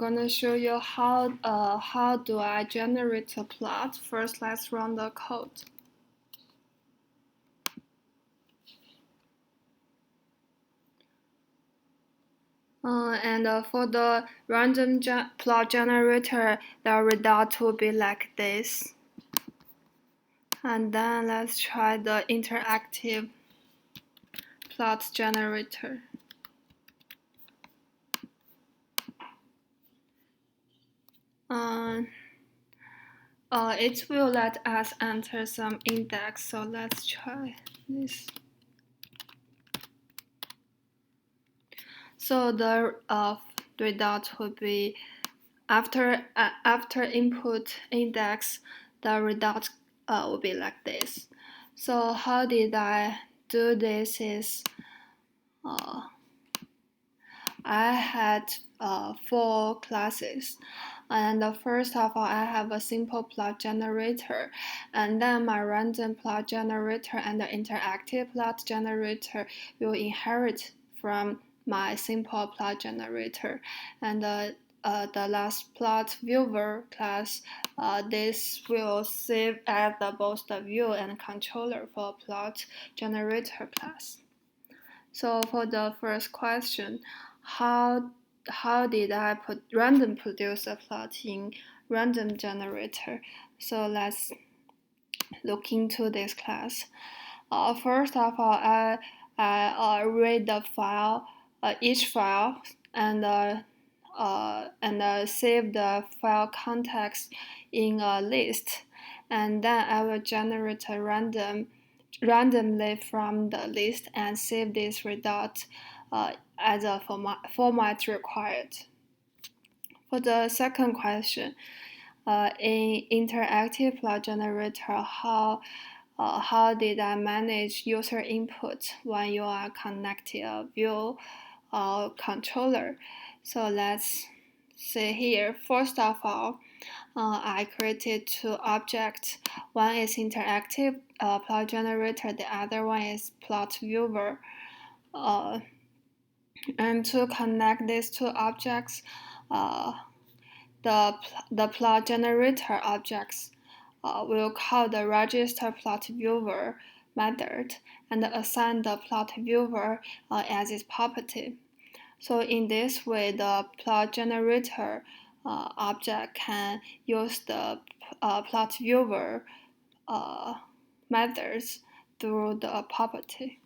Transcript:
gonna show you how do I generate a plot. First, let's run the code. For the random plot generator, the result will be like this. And then let's try the interactive plot generator. It will let us enter some index, so let's try this. So the result will be after input index, the result will be like this. So how did I do this is I had 4 classes, and first of all I have a simple plot generator, and then my random plot generator and the interactive plot generator will inherit from my simple plot generator, and the last plot viewer class, this will serve as both the view and controller for plot generator class. So for the first question, how did I random produce a plot in random generator? So let's look into this class. First of all, I read the file, each file, and save the file context in a list, and then I will generate a randomly from the list and save this result as a format required. For the second question, in interactive plot generator, how did I manage user input when you are connecting a view controller? So let's see here. First of all, I created 2 objects. One is interactive plot generator, the other one is plot viewer. And to connect these 2 objects, the plot generator objects will call the register plot viewer method and assign the plot viewer as its property. So in this way, the plot generator object can use the plot viewer methods through the property.